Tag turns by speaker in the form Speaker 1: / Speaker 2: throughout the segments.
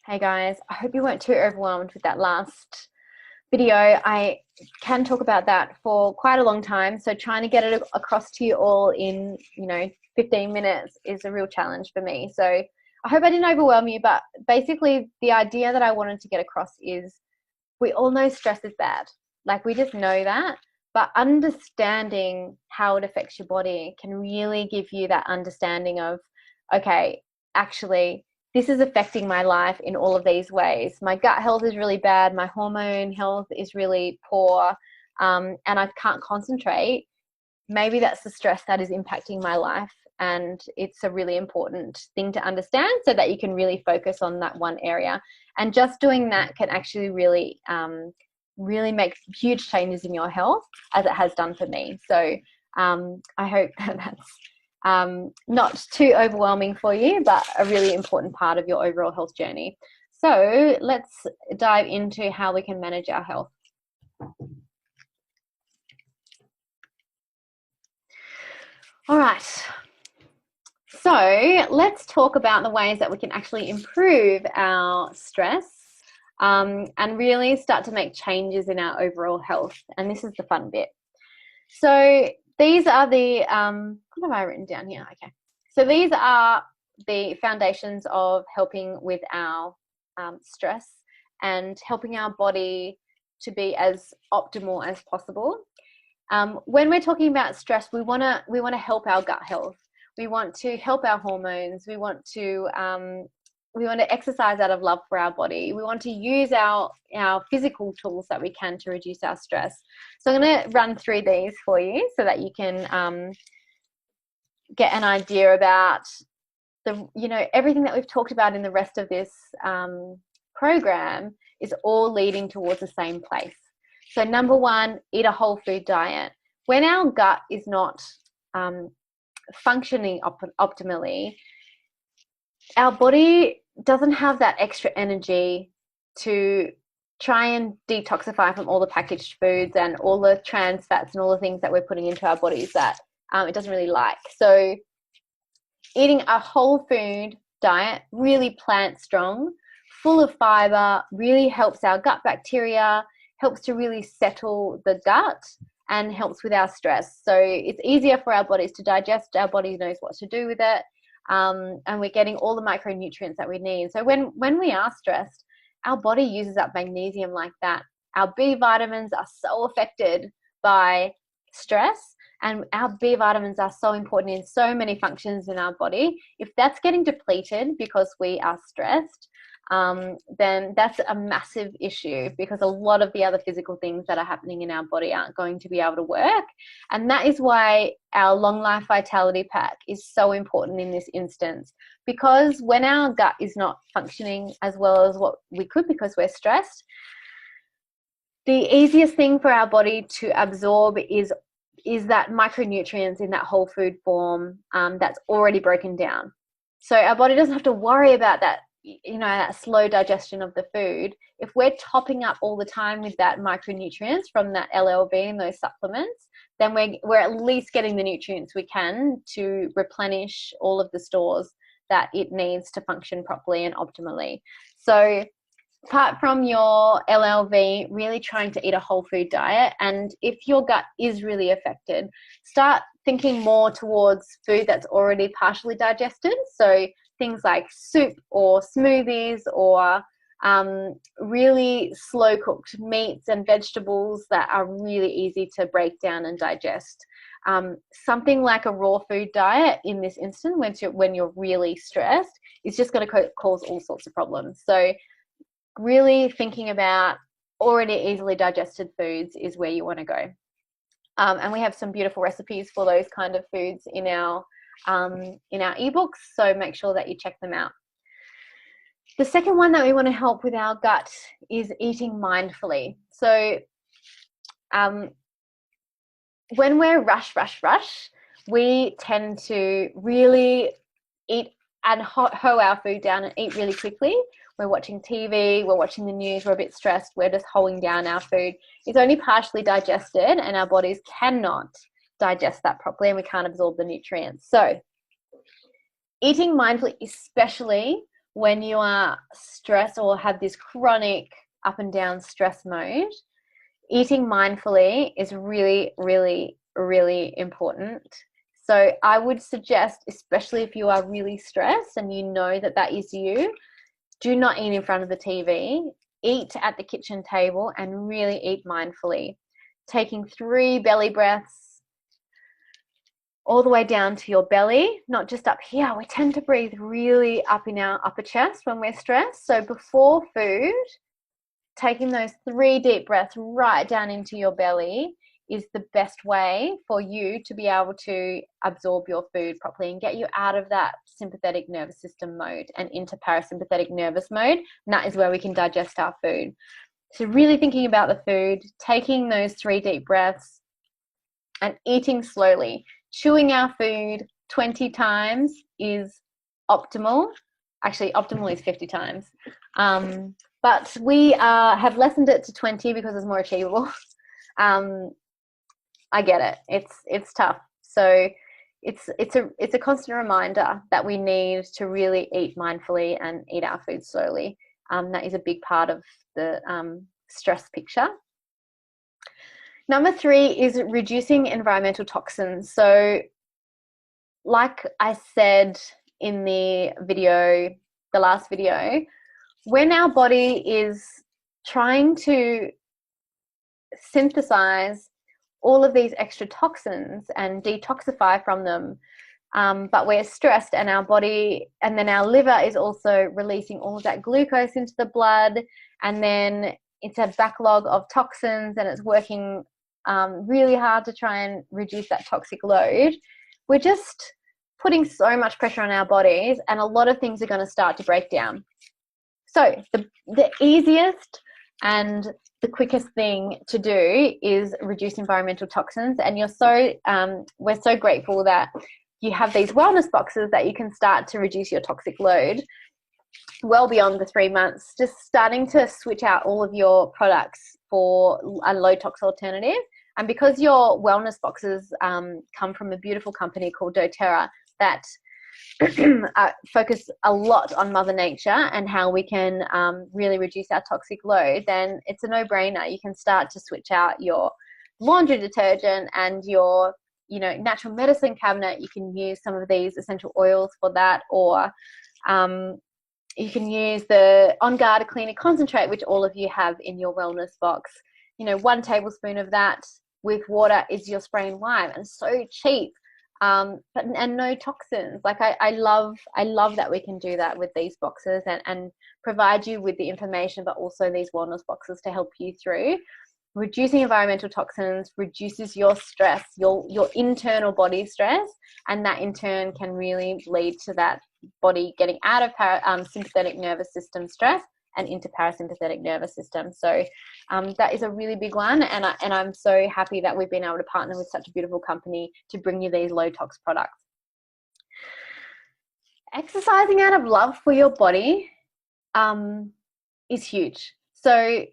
Speaker 1: Hey guys, I hope you weren't too overwhelmed with that last video. I can talk about that for quite a long time, so trying to get it across to you all in, 15 minutes is a real challenge for me. So I hope I didn't overwhelm you, but basically the idea that I wanted to get across is we all know stress is bad. Like, we just know that, but understanding how it affects your body can really give you that understanding of, okay, actually this is affecting my life in all of these ways. My gut health is really bad. My hormone health is really poor. And I can't concentrate. Maybe that's the stress that is impacting my life. And it's a really important thing to understand so that you can really focus on that one area. And just doing that can actually really make huge changes in your health, as it has done for me. So I hope that's not too overwhelming for you, but a really important part of your overall health journey. So let's dive into how we can manage our health. All right. So let's talk about the ways that we can actually improve our stress and really start to make changes in our overall health. And this is the fun bit. So these are the, what have I written down here? Okay. So these are the foundations of helping with our stress and helping our body to be as optimal as possible. When we're talking about stress, we want to help our gut health. We want to help our hormones. We want to exercise out of love for our body. We want to use our physical tools that we can to reduce our stress. So I'm going to run through these for you so that you can get an idea about everything that we've talked about in the rest of this program is all leading towards the same place. So number one, eat a whole food diet. When our gut is not functioning optimally, our body doesn't have that extra energy to try and detoxify from all the packaged foods and all the trans fats and all the things that we're putting into our bodies that it doesn't really like. So eating a whole food diet, really plant strong, full of fiber, really helps our gut bacteria, helps to really settle the gut and helps with our stress. So it's easier for our bodies to digest. Our body knows what to do with it. And we're getting all the micronutrients that we need. So when we are stressed, our body uses up magnesium like that. Our B vitamins are so affected by stress, and our B vitamins are so important in so many functions in our body. If that's getting depleted because we are stressed, then that's a massive issue, because a lot of the other physical things that are happening in our body aren't going to be able to work. And that is why our Long Life Vitality Pack is so important in this instance, because when our gut is not functioning as well as what we could because we're stressed, the easiest thing for our body to absorb is that micronutrients in that whole food form that's already broken down. So our body doesn't have to worry about that, that slow digestion of the food. If we're topping up all the time with that micronutrients from that LLV and those supplements, then we're at least getting the nutrients we can to replenish all of the stores that it needs to function properly and optimally. So apart from your LLV, really trying to eat a whole food diet. And if your gut is really affected, start thinking more towards food that's already partially digested. So things like soup or smoothies or really slow cooked meats and vegetables that are really easy to break down and digest. Something like a raw food diet in this instance, when you're really stressed, is just going to cause all sorts of problems. So really thinking about already easily digested foods is where you want to go. And we have some beautiful recipes for those kind of foods in our ebooks, so make sure that you check them out. The second one that we want to help with our gut is eating mindfully. So when we're rush, we tend to really eat and hoe our food down and eat really quickly. We're watching TV, we're watching the news, we're a bit stressed, we're just hoeing down our food. It's only partially digested and our bodies cannot digest that properly and we can't absorb the nutrients. So eating mindfully, especially when you are stressed or have this chronic up and down stress mode, eating mindfully is really, really, really important. So I would suggest, especially if you are really stressed and you know that that is you, do not eat in front of the TV. Eat at the kitchen table and really eat mindfully. Taking 3 belly breaths all the way down to your belly, not just up here. We tend to breathe really up in our upper chest when we're stressed. So before food, taking those 3 deep breaths right down into your belly is the best way for you to be able to absorb your food properly and get you out of that sympathetic nervous system mode and into parasympathetic nervous mode. And that is where we can digest our food. So really thinking about the food, taking those 3 deep breaths and eating slowly. Chewing our food 20 times is optimal. Actually, optimal is 50 times. But we have lessened it to 20 because it's more achievable. I get it. It's tough. So it's a constant reminder that we need to really eat mindfully and eat our food slowly. That is a big part of the stress picture. Number 3 is reducing environmental toxins. So like I said in the video, the last video, when our body is trying to synthesize all of these extra toxins and detoxify from them, but we're stressed and our body, and then our liver is also releasing all of that glucose into the blood, and then it's a backlog of toxins and it's working really hard to try and reduce that toxic load. We're just putting so much pressure on our bodies and a lot of things are going to start to break down. So the easiest and the quickest thing to do is reduce environmental toxins. And we're so grateful that you have these wellness boxes that you can start to reduce your toxic load well beyond the 3 months, just starting to switch out all of your products for a low tox alternative. And because your wellness boxes come from a beautiful company called doTERRA that focus a lot on Mother Nature and how we can really reduce our toxic load, then it's a no-brainer. You can start to switch out your laundry detergent and your natural medicine cabinet. You can use some of these essential oils for that, or you can use the On Guard Cleaner Concentrate, which all of you have in your wellness box. 1 tablespoon of that with water is your spray and wine, and so cheap. And no toxins. Like I love that we can do that with these boxes and provide you with the information, but also these wellness boxes to help you through. Reducing environmental toxins reduces your stress, your internal body stress, and that in turn can really lead to that body getting out of sympathetic nervous system stress and into parasympathetic nervous system. So that is a really big one, and I'm so happy that we've been able to partner with such a beautiful company to bring you these low tox products. Exercising out of love for your body is huge. So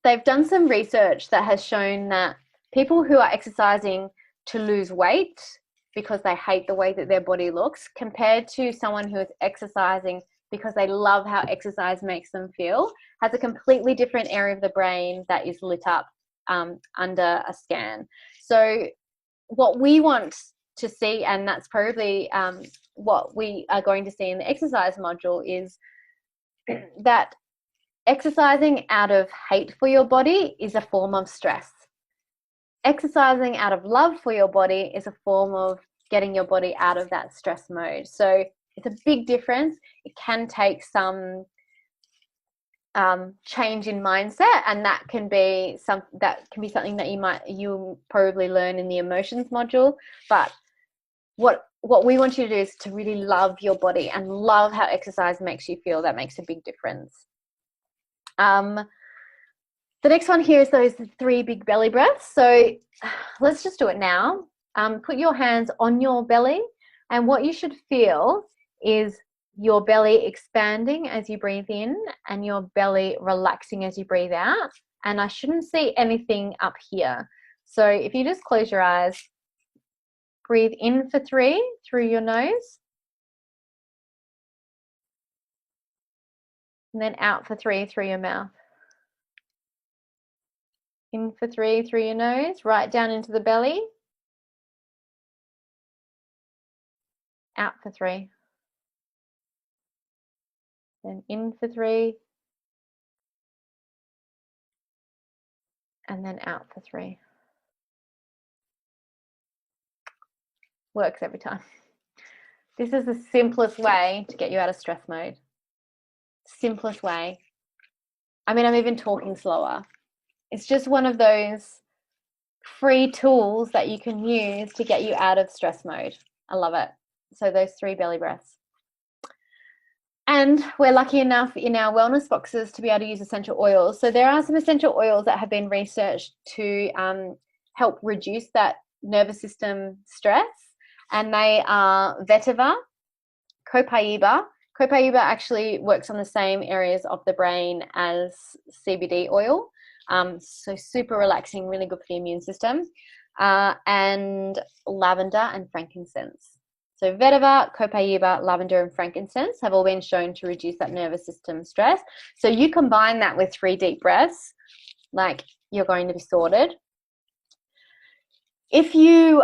Speaker 1: they've done some research that has shown that people who are exercising to lose weight because they hate the way that their body looks, compared to someone who is exercising because they love how exercise makes them feel, has a completely different area of the brain that is lit up under a scan. So what we want to see, and that's probably what we are going to see in the exercise module, is that exercising out of hate for your body is a form of stress. Exercising out of love for your body is a form of getting your body out of that stress mode. So it's a big difference. It can take some change in mindset, and that can be something that you'll probably learn in the emotions module. But what we want you to do is to really love your body and love how exercise makes you feel. That makes a big difference. The next one here is those 3 big belly breaths. So let's just do it now. Put your hands on your belly, and what you should feel is your belly expanding as you breathe in and your belly relaxing as you breathe out. And I shouldn't see anything up here. So if you just close your eyes, breathe in for 3 through your nose. And then out for 3 through your mouth. In for 3 through your nose, right down into the belly. Out for 3. Then in for 3. And then out for 3. Works every time. This is the simplest way to get you out of stress mode. Simplest way. I mean, I'm even talking slower. It's just one of those free tools that you can use to get you out of stress mode. I love it. So those 3 belly breaths. And we're lucky enough in our wellness boxes to be able to use essential oils. So there are some essential oils that have been researched to help reduce that nervous system stress. And they are vetiver, copaiba. Copaiba actually works on the same areas of the brain as CBD oil. So super relaxing, really good for the immune system. And lavender and frankincense. So vetiver, copaiba, lavender, and frankincense have all been shown to reduce that nervous system stress. So you combine that with 3 deep breaths, like you're going to be sorted. If you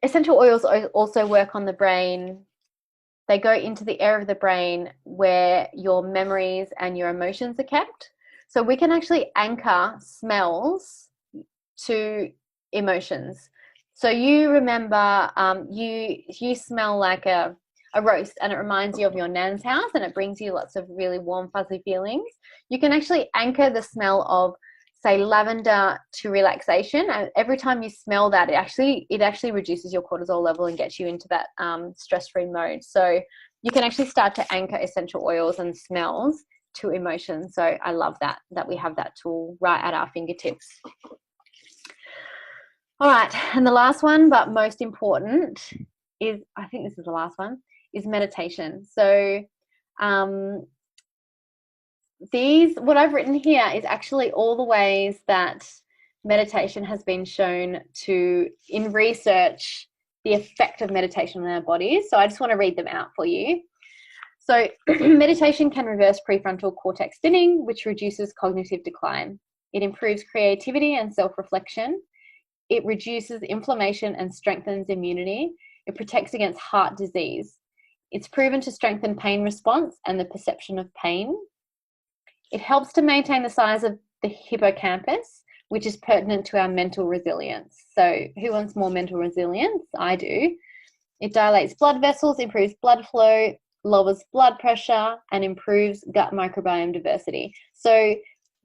Speaker 1: essential oils also work on the brain. They go into the area of the brain where your memories and your emotions are kept. So we can actually anchor smells to emotions. So you remember you smell like a roast and it reminds you of your nan's house and it brings you lots of really warm, fuzzy feelings. You can actually anchor the smell of, say, lavender to relaxation, and every time you smell that, it actually reduces your cortisol level and gets you into that stress-free mode. So you can actually start to anchor essential oils and smells to emotions. So I love that we have that tool right at our fingertips. All right, and the last one, but most important, is, I think this is the last one, is meditation. So what I've written here is actually all the ways that meditation has been shown to, in research, the effect of meditation on our bodies. So I just want to read them out for you. So meditation can reverse prefrontal cortex thinning, which reduces cognitive decline. It improves creativity and self-reflection. It reduces inflammation and strengthens immunity. It protects against heart disease. It's proven to strengthen pain response and the perception of pain. It helps to maintain the size of the hippocampus, which is pertinent to our mental resilience. So who wants more mental resilience? I do. It dilates blood vessels, improves blood flow, lowers blood pressure, and improves gut microbiome diversity. So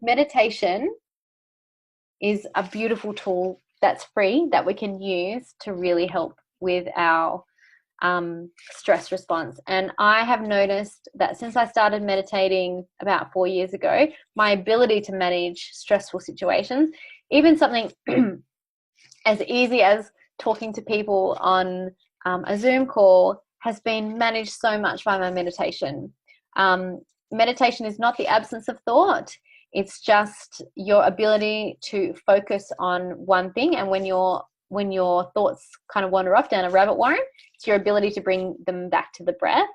Speaker 1: meditation is a beautiful tool that's free that we can use to really help with our stress response. And I have noticed that since I started meditating about 4 years ago, my ability to manage stressful situations, even something as easy as talking to people on a Zoom call, has been managed so much by my meditation. Meditation is not the absence of thought. It's just your ability to focus on one thing, and when your thoughts kind of wander off down a rabbit warren, it's your ability to bring them back to the breath.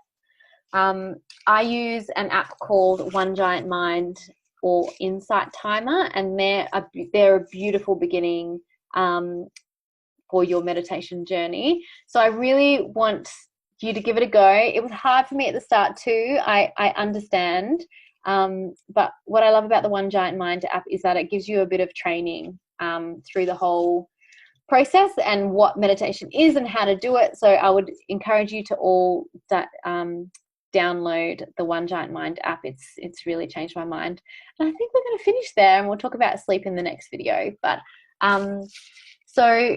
Speaker 1: I use an app called One Giant Mind or Insight Timer, and they're a beautiful beginning for your meditation journey. So I really want you to give it a go. It was hard for me at the start too. I understand. But what I love about the One Giant Mind app is that it gives you a bit of training through the whole process and what meditation is and how to do it. So I would encourage you to all download the One Giant Mind app. It's really changed my mind. And I think we're going to finish there, and we'll talk about sleep in the next video. But so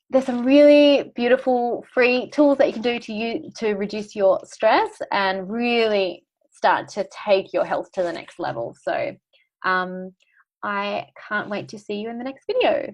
Speaker 1: there's some really beautiful free tools that you can do to reduce your stress and really start to take your health to the next level. So I can't wait to see you in the next video.